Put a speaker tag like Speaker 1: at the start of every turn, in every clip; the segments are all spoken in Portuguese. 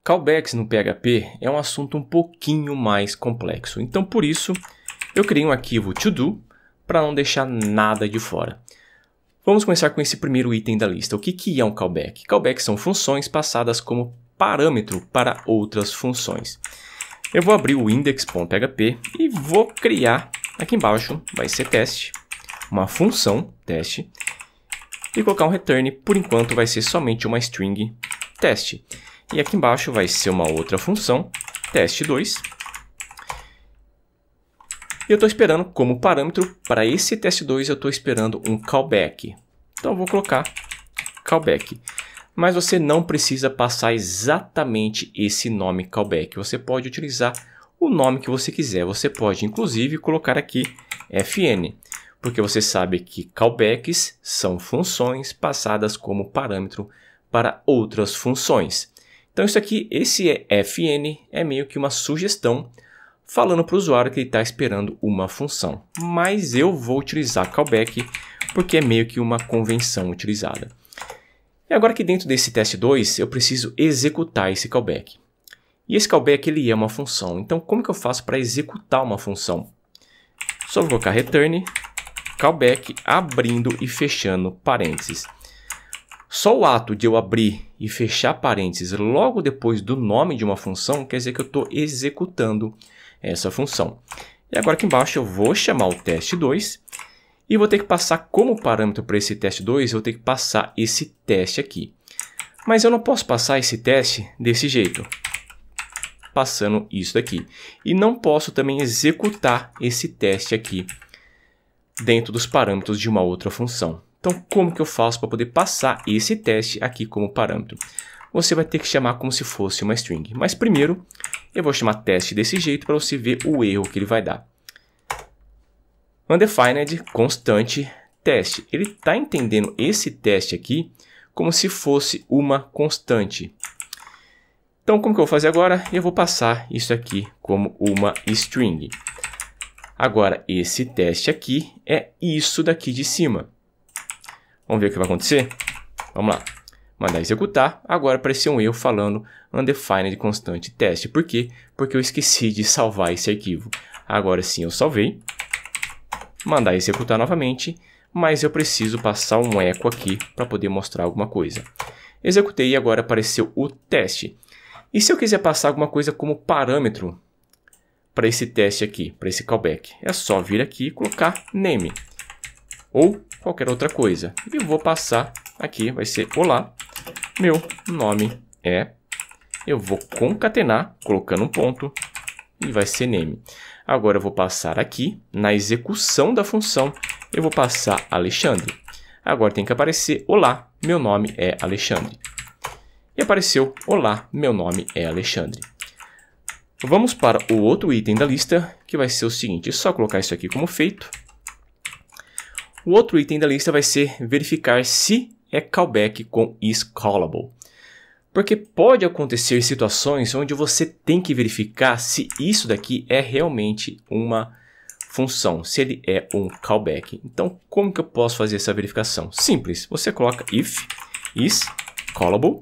Speaker 1: Callbacks no PHP é um assunto um pouquinho mais complexo. Então, por isso, eu criei um arquivo to-do para não deixar nada de fora. Vamos começar com esse primeiro item da lista. O que é um callback? Callbacks são funções passadas como parâmetro para outras funções. Eu vou abrir o index.php e vou criar, aqui embaixo, vai ser teste, uma função teste, e colocar um return, por enquanto vai ser somente uma string teste. E aqui embaixo vai ser uma outra função, teste2. E eu estou esperando como parâmetro, para esse teste2 eu estou esperando um callback. Então eu vou colocar callback. Mas você não precisa passar exatamente esse nome callback. Você pode utilizar o nome que você quiser. Você pode inclusive colocar aqui fn. Porque você sabe que callbacks são funções passadas como parâmetro para outras funções. Então isso aqui, esse fn é meio que uma sugestão falando para o usuário que ele está esperando uma função. Mas eu vou utilizar callback porque é meio que uma convenção utilizada. E agora aqui dentro desse teste2 eu preciso executar esse callback. E esse callback ele é uma função. Então como que eu faço para executar uma função? Só vou colocar return callback abrindo e fechando parênteses. Só o ato de eu abrir e fechar parênteses logo depois do nome de uma função quer dizer que eu estou executando essa função. E agora aqui embaixo eu vou chamar o teste2 e vou ter que passar como parâmetro para esse teste2, eu vou ter que passar esse teste aqui. Mas eu não posso passar esse teste desse jeito, passando isso daqui. E não posso também executar esse teste aqui dentro dos parâmetros de uma outra função. Então, como que eu faço para poder passar esse teste aqui como parâmetro? Você vai ter que chamar como se fosse uma string. Mas primeiro, eu vou chamar teste desse jeito para você ver o erro que ele vai dar. Undefined constante teste. Ele está entendendo esse teste aqui como se fosse uma constante. Então, como que eu vou fazer agora? Eu vou passar isso aqui como uma string. Agora, esse teste aqui é isso daqui de cima. Vamos ver o que vai acontecer? Vamos lá. Mandar executar. Agora apareceu um erro falando undefined constante teste. Por quê? Porque eu esqueci de salvar esse arquivo. Agora sim eu salvei. Mandar executar novamente. Mas eu preciso passar um eco aqui para poder mostrar alguma coisa. Executei e agora apareceu o teste. E se eu quiser passar alguma coisa como parâmetro para esse teste aqui, para esse callback? É só vir aqui e colocar name. Ou qualquer outra coisa. E vou passar aqui, vai ser olá, meu nome é. Eu vou concatenar, colocando um ponto, e vai ser name. Agora eu vou passar aqui, na execução da função, eu vou passar Alexandre. Agora tem que aparecer olá, meu nome é Alexandre. E apareceu olá, meu nome é Alexandre. Vamos para o outro item da lista, que vai ser o seguinte, é só colocar isso aqui como feito. O outro item da lista vai ser verificar se é callback com isCallable. Porque pode acontecer situações onde você tem que verificar se isso daqui é realmente uma função, se ele é um callback. Então, como que eu posso fazer essa verificação? Simples, você coloca if isCallable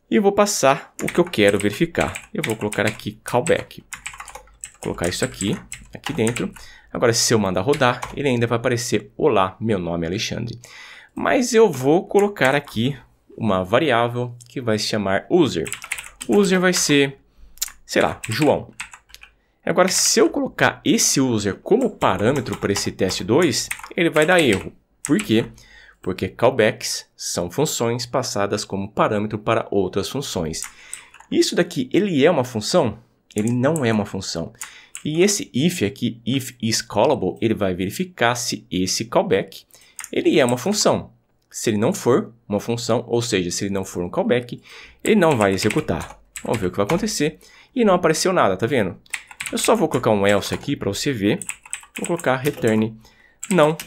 Speaker 1: e eu vou passar o que eu quero verificar. Eu vou colocar aqui callback. Vou colocar isso aqui dentro. Agora, se eu mandar rodar, ele ainda vai aparecer olá, meu nome é Alexandre. Mas eu vou colocar aqui uma variável que vai se chamar user. User vai ser, sei lá, João. Agora, se eu colocar esse user como parâmetro para esse teste2, ele vai dar erro. Por quê? Porque callbacks são funções passadas como parâmetro para outras funções. Isso daqui, ele é uma função? Ele não é uma função. E esse if aqui, if isCallable, ele vai verificar se esse callback ele é uma função. Se ele não for uma função, ou seja, se ele não for um callback, ele não vai executar. Vamos ver o que vai acontecer. E não apareceu nada, tá vendo? Eu só vou colocar um else aqui para você ver. Vou colocar return não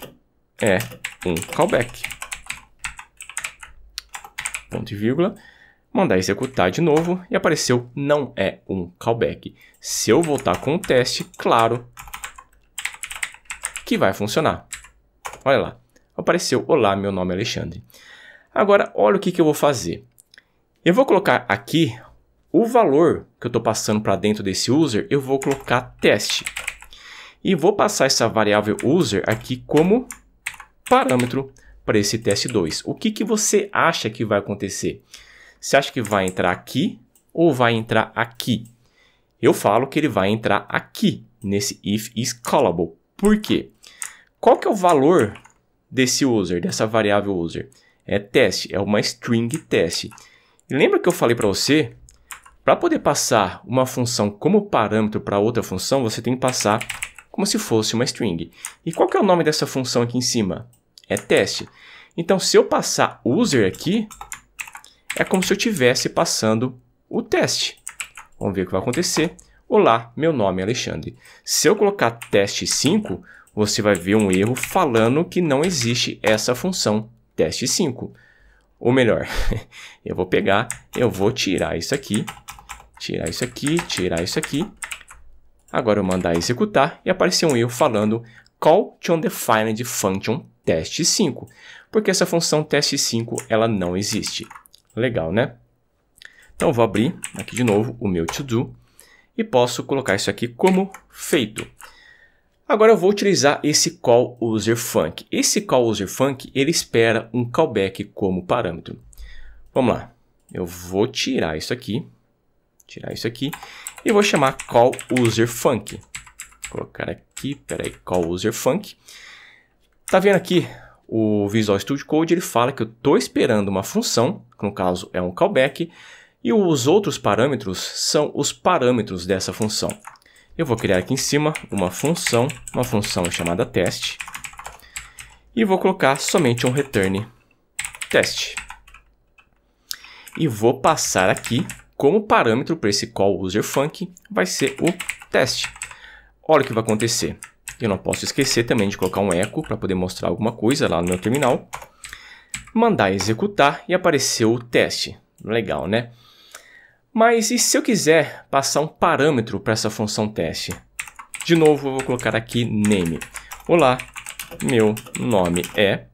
Speaker 1: é um callback. Ponto e vírgula. Mandar executar de novo e apareceu não é um callback. Se eu voltar com o teste, claro que vai funcionar. Olha lá, apareceu olá, meu nome é Alexandre. Agora, olha o que eu vou fazer. Eu vou colocar aqui o valor que eu estou passando para dentro desse user, eu vou colocar teste. E vou passar essa variável user aqui como parâmetro para esse teste 2. O que você acha que vai acontecer? Você acha que vai entrar aqui ou vai entrar aqui? Eu falo que ele vai entrar aqui, nesse if is callable. Por quê? Qual que é o valor desse user, dessa variável user? É teste, é uma string teste. E lembra que eu falei para você? Para poder passar uma função como parâmetro para outra função, você tem que passar como se fosse uma string. E qual que é o nome dessa função aqui em cima? É teste. Então, se eu passar user aqui, é como se eu estivesse passando o teste. Vamos ver o que vai acontecer. Olá, meu nome é Alexandre. Se eu colocar teste 5, você vai ver um erro falando que não existe essa função teste 5. Ou melhor, eu vou tirar isso aqui, tirar isso aqui, tirar isso aqui. Agora eu mandar executar e apareceu um erro falando call to undefined function teste 5. Porque essa função teste 5 ela não existe. Legal, né? Então eu vou abrir aqui de novo o meu to-do e posso colocar isso aqui como feito. Agora eu vou utilizar esse call user func. Esse call user func ele espera um callback como parâmetro. Vamos lá. Eu vou tirar isso aqui e vou chamar call user func. Vou colocar aqui, peraí, call user func. Tá vendo aqui? O Visual Studio Code ele fala que eu estou esperando uma função, que no caso é um callback, e os outros parâmetros são os parâmetros dessa função. Eu vou criar aqui em cima uma função chamada teste, e vou colocar somente um return teste. E vou passar aqui como parâmetro para esse call user func vai ser o teste. Olha o que vai acontecer. Eu não posso esquecer também de colocar um echo para poder mostrar alguma coisa lá no meu terminal. Mandar executar e apareceu o teste. Legal, né? Mas e se eu quiser passar um parâmetro para essa função teste? De novo, eu vou colocar aqui name. Olá, meu nome é...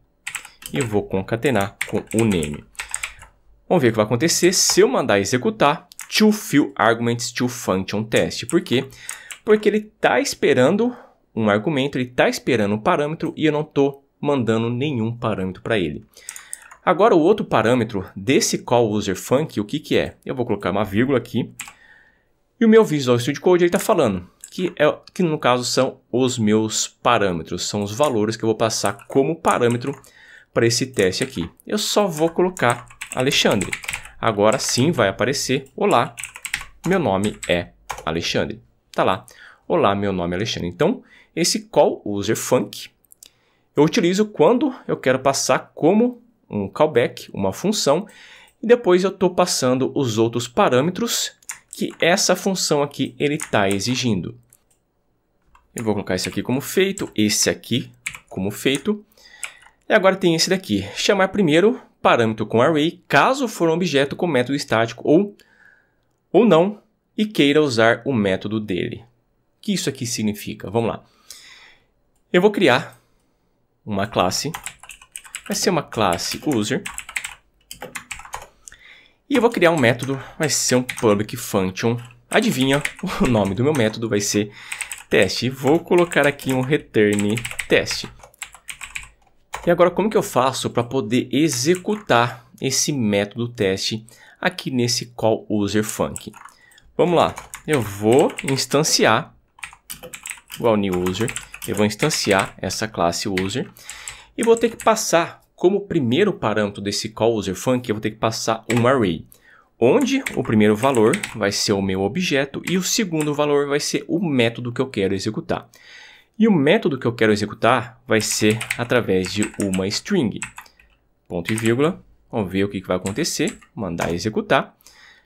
Speaker 1: E eu vou concatenar com o name. Vamos ver o que vai acontecer se eu mandar executar to fill arguments to function test. Por quê? Porque ele está esperando um argumento, ele está esperando um parâmetro e eu não estou mandando nenhum parâmetro para ele. Agora o outro parâmetro desse call user func, o que é? Eu vou colocar uma vírgula aqui e o meu Visual Studio Code está falando que no caso são os meus parâmetros, são os valores que eu vou passar como parâmetro para esse teste aqui. Eu só vou colocar Alexandre. Agora sim vai aparecer, olá, meu nome é Alexandre. Tá lá, olá, meu nome é Alexandre. Então, esse call user func eu utilizo quando eu quero passar como um callback, uma função, e depois eu estou passando os outros parâmetros que essa função aqui ele está exigindo. Eu vou colocar esse aqui como feito, esse aqui como feito. E agora tem esse daqui, chamar primeiro parâmetro com array, caso for um objeto com método estático ou não, e queira usar o método dele. O que isso aqui significa? Vamos lá. Eu vou criar uma classe, vai ser uma classe user, e eu vou criar um método, vai ser um public function. Adivinha, o nome do meu método vai ser teste. Vou colocar aqui um return teste. E agora como que eu faço para poder executar esse método teste aqui nesse call user func? Vamos lá, eu vou instanciar, igual new user, eu vou instanciar essa classe user e vou ter que passar como primeiro parâmetro desse call user func, eu vou ter que passar um array, onde o primeiro valor vai ser o meu objeto e o segundo valor vai ser o método que eu quero executar. E o método que eu quero executar vai ser através de uma string. Ponto e vírgula. Vamos ver o que vai acontecer. Mandar executar.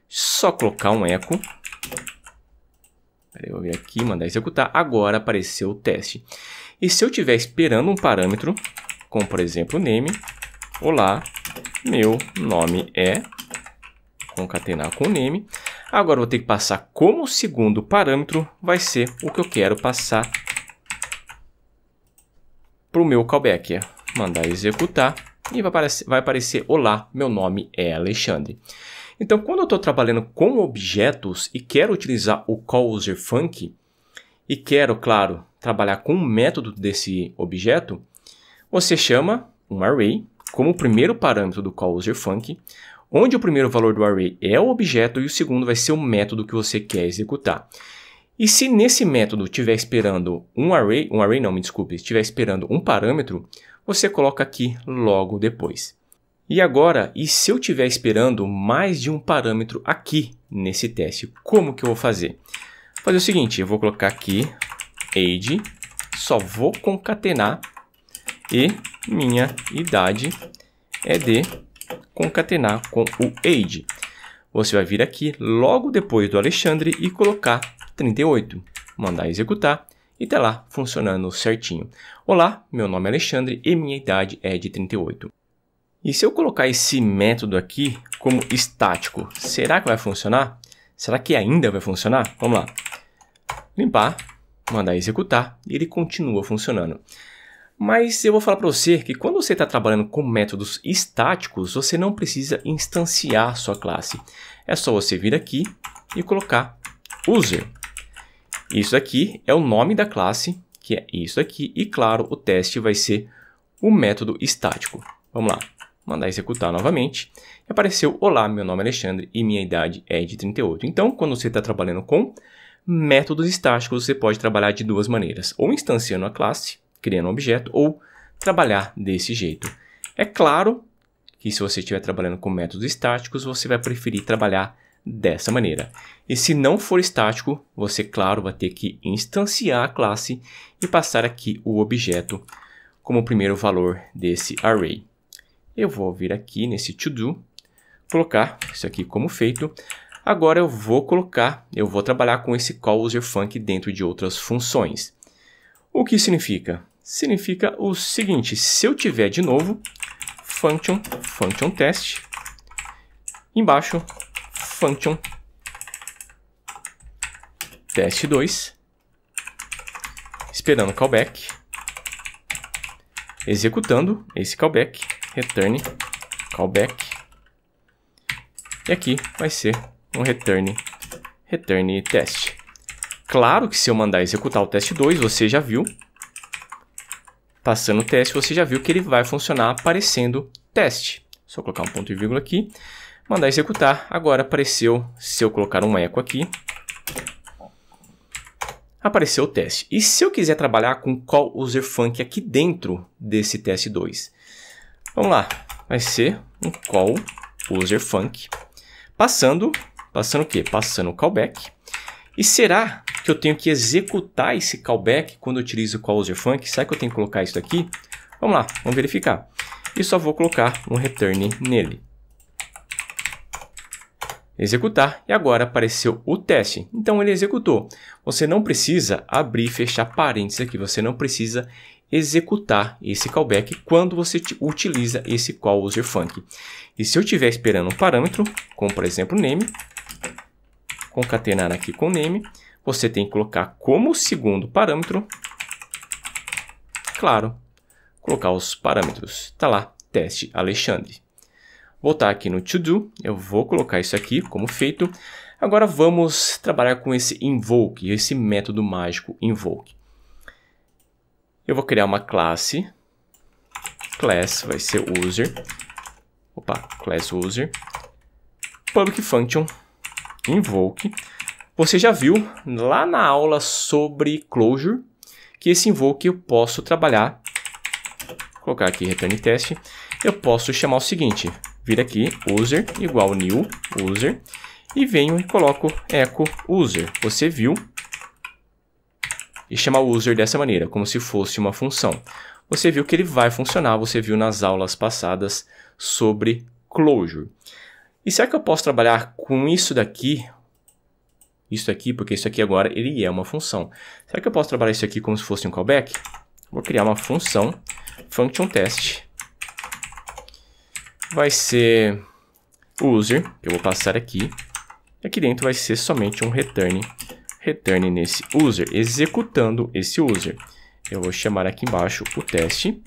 Speaker 1: Só colocar um echo. Eu vou vir aqui, mandar executar. Agora apareceu o teste. E se eu estiver esperando um parâmetro, como por exemplo name. Olá, meu nome é... Concatenar com o name. Agora eu vou ter que passar como segundo parâmetro. Vai ser o que eu quero passar para o meu callback. Mandar executar e vai aparecer olá, meu nome é Alexandre. Então, quando eu estou trabalhando com objetos e quero utilizar o callUserFunc e quero, claro, trabalhar com o método desse objeto, você chama um array como o primeiro parâmetro do callUserFunc, onde o primeiro valor do array é o objeto e o segundo vai ser o método que você quer executar. E se nesse método estiver esperando estiver esperando um parâmetro, você coloca aqui logo depois. E agora, e se eu estiver esperando mais de um parâmetro aqui nesse teste, como que eu vou fazer? Vou fazer o seguinte, eu vou colocar aqui age, só vou concatenar e minha idade é de concatenar com o age. Você vai vir aqui logo depois do Alexandre e colocar 38. Mandar executar e está lá funcionando certinho. Olá, meu nome é Alexandre e minha idade é de 38. E se eu colocar esse método aqui como estático, será que vai funcionar? Será que ainda vai funcionar? Vamos lá. Limpar, mandar executar e ele continua funcionando. Mas eu vou falar para você que quando você está trabalhando com métodos estáticos, você não precisa instanciar sua classe. É só você vir aqui e colocar user. Isso aqui é o nome da classe, que é isso aqui. E claro, o teste vai ser o método estático. Vamos lá. Mandar executar novamente. E apareceu, olá, meu nome é Alexandre e minha idade é de 38. Então, quando você está trabalhando com métodos estáticos, você pode trabalhar de duas maneiras. Ou instanciando a classe, criando um objeto, ou trabalhar desse jeito. É claro que se você estiver trabalhando com métodos estáticos, você vai preferir trabalhar dessa maneira. E se não for estático, você, claro, vai ter que instanciar a classe e passar aqui o objeto como o primeiro valor desse array. Eu vou vir aqui nesse to-do, colocar isso aqui como feito. Agora eu vou trabalhar com esse callUserFunc dentro de outras funções. O que significa? Significa o seguinte, se eu tiver de novo function test, embaixo function test2, esperando o callback, executando esse callback, return callback, e aqui vai ser um return test. Claro que se eu mandar executar o teste 2, você já viu, passando o teste, você já viu que ele vai funcionar aparecendo teste. Só colocar um ponto e vírgula aqui, mandar executar. Agora apareceu, se eu colocar um eco aqui, apareceu o teste. E se eu quiser trabalhar com callUserFunc aqui dentro desse teste 2? Vamos lá, vai ser um callUserFunc, passando o quê? Passando o callback. E será que eu tenho que executar esse callback quando eu utilizo o callUserFunc? Será que eu tenho que colocar isso aqui? Vamos lá, vamos verificar. E só vou colocar um return nele. Executar, e agora apareceu o teste. Então ele executou. Você não precisa abrir e fechar parênteses aqui, você não precisa executar esse callback quando você utiliza esse callUserFunc. E se eu estiver esperando um parâmetro, como por exemplo name, concatenar aqui com name, você tem que colocar como segundo parâmetro, claro, colocar os parâmetros. Está lá, teste Alexandre. Voltar aqui no to-do, eu vou colocar isso aqui como feito. Agora vamos trabalhar com esse invoke, esse método mágico invoke. Eu vou criar uma classe, class vai ser user, class user, public function, invoke. Você já viu lá na aula sobre closure que esse invoke eu posso trabalhar, colocar aqui return test, eu posso chamar o seguinte, vir aqui user igual new user e venho e coloco echo user. Você viu? E chamar o user dessa maneira, como se fosse uma função. Você viu que ele vai funcionar, você viu nas aulas passadas sobre closure. E será que eu posso trabalhar com isso daqui? Isso aqui, porque isso aqui agora ele é uma função. Será que eu posso trabalhar isso aqui como se fosse um callback? Vou criar uma função, function test. Vai ser user, que eu vou passar aqui. E aqui dentro vai ser somente um return nesse user, executando esse user. Eu vou chamar aqui embaixo o teste,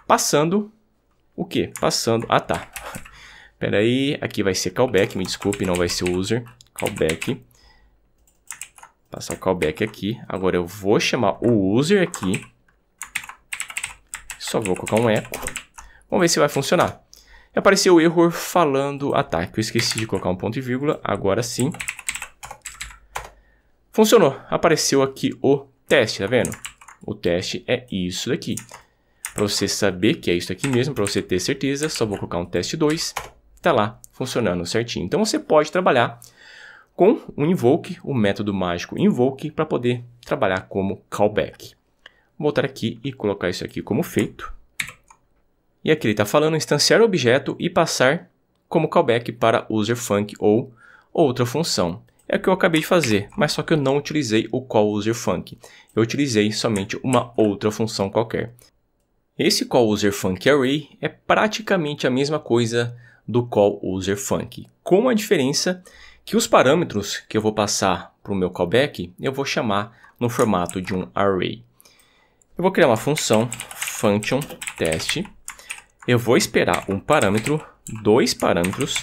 Speaker 1: passando o quê? Espera aí, aqui vai ser callback, me desculpe, não vai ser user. Callback. Passar o callback aqui. Agora eu vou chamar o user aqui. Só vou colocar um eco. Vamos ver se vai funcionar. Apareceu o erro falando... Ah tá, que eu esqueci de colocar um ponto e vírgula. Agora sim. Funcionou. Apareceu aqui o teste, tá vendo? O teste é isso daqui. Para você saber que é isso aqui mesmo, para você ter certeza, só vou colocar um teste 2. Tá lá, funcionando certinho. Então você pode trabalhar com o invoke, o método mágico invoke, para poder trabalhar como callback. Vou voltar aqui e colocar isso aqui como feito. E aqui ele está falando instanciar o objeto e passar como callback para userfunc ou outra função. É o que eu acabei de fazer, mas só que eu não utilizei o call userfunc. Eu utilizei somente uma outra função qualquer. Esse call userfunc array é praticamente a mesma coisa do call userfunc, com a diferença que os parâmetros que eu vou passar para o meu callback, eu vou chamar no formato de um array. Eu vou criar uma função function test. Eu vou esperar um parâmetro, 2 parâmetros,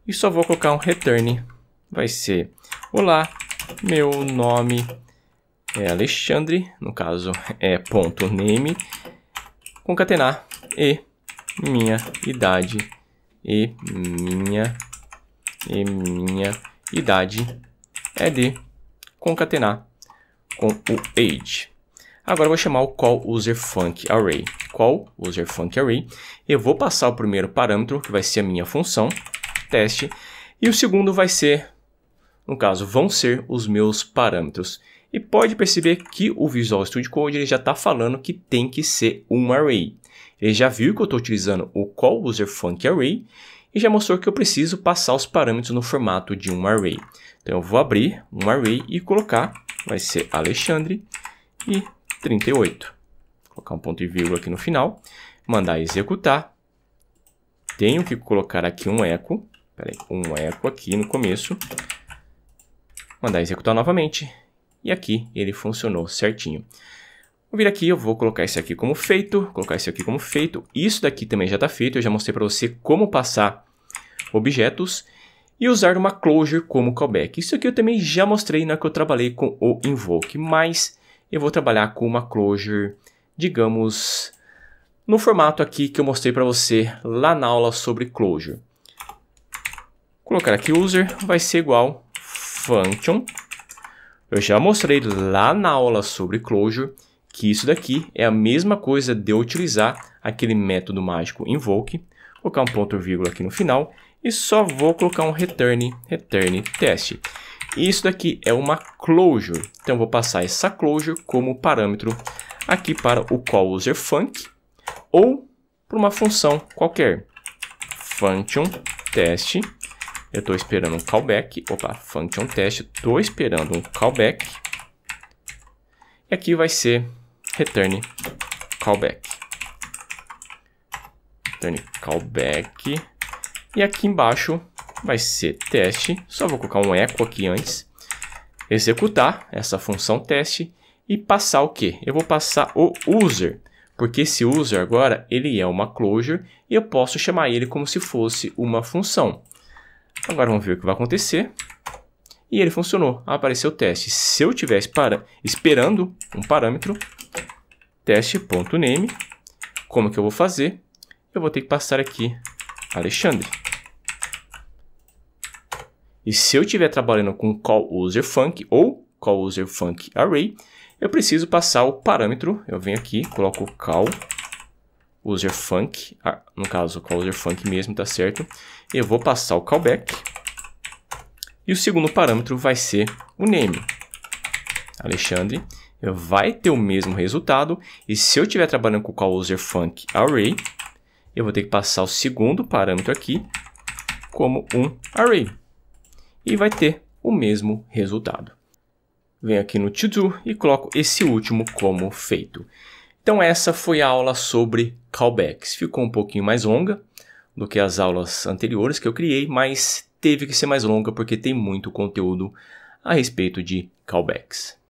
Speaker 1: e só vou colocar um return. Vai ser, olá, meu nome é Alexandre, no caso é .name, concatenar e minha idade minha idade é de concatenar com o age. Agora eu vou chamar o call userfunc array. Call userfunc array. Eu vou passar o primeiro parâmetro, que vai ser a minha função teste, e o segundo vai ser, no caso, vão ser os meus parâmetros. E pode perceber que o Visual Studio Code ele já está falando que tem que ser um array. Ele já viu que eu estou utilizando o call userfunc array e já mostrou que eu preciso passar os parâmetros no formato de um array. Então eu vou abrir um array e colocar, vai ser Alexandre e 38. Vou colocar um ponto e vírgula aqui no final, mandar executar. Tenho que colocar aqui um eco, um eco aqui no começo, mandar executar novamente. E aqui ele funcionou certinho. Vou vir aqui, eu vou colocar esse aqui como feito, colocar esse aqui como feito. Isso daqui também já está feito, eu já mostrei para você como passar objetos e usar uma closure como callback. Isso aqui eu também já mostrei na que eu trabalhei com o invoke, mas eu vou trabalhar com uma closure, digamos, no formato aqui que eu mostrei para você lá na aula sobre closure. Colocar aqui user vai ser igual function. Eu já mostrei lá na aula sobre closure que isso daqui é a mesma coisa de eu utilizar aquele método mágico invoke, colocar um ponto e vírgula aqui no final e só vou colocar um return test. Isso daqui é uma closure, então eu vou passar essa closure como parâmetro aqui para o call userfunc ou para uma função qualquer. Function test, eu estou esperando um callback, function test, estou esperando um callback, e aqui vai ser return callback. Return callback, e aqui embaixo vai ser teste, só vou colocar um eco aqui antes, executar essa função teste e passar o quê? Eu vou passar o user, porque esse user agora ele é uma closure e eu posso chamar ele como se fosse uma função. Agora vamos ver o que vai acontecer. E ele funcionou, apareceu o teste. Se eu tivesse esperando um parâmetro, teste.name, como que eu vou fazer? Eu vou ter que passar aqui Alexandre. E se eu estiver trabalhando com call userfunc ou call userfunc array, eu preciso passar o parâmetro. Eu venho aqui, coloco o call userfunc, no caso o call userfunc mesmo, tá certo? Eu vou passar o callback. E o segundo parâmetro vai ser o name. Alexandre vai ter o mesmo resultado. E se eu estiver trabalhando com o call userfunc array, eu vou ter que passar o segundo parâmetro aqui como um array. E vai ter o mesmo resultado. Venho aqui no to-do e coloco esse último como feito. Então essa foi a aula sobre callbacks. Ficou um pouquinho mais longa do que as aulas anteriores que eu criei, mas teve que ser mais longa porque tem muito conteúdo a respeito de callbacks.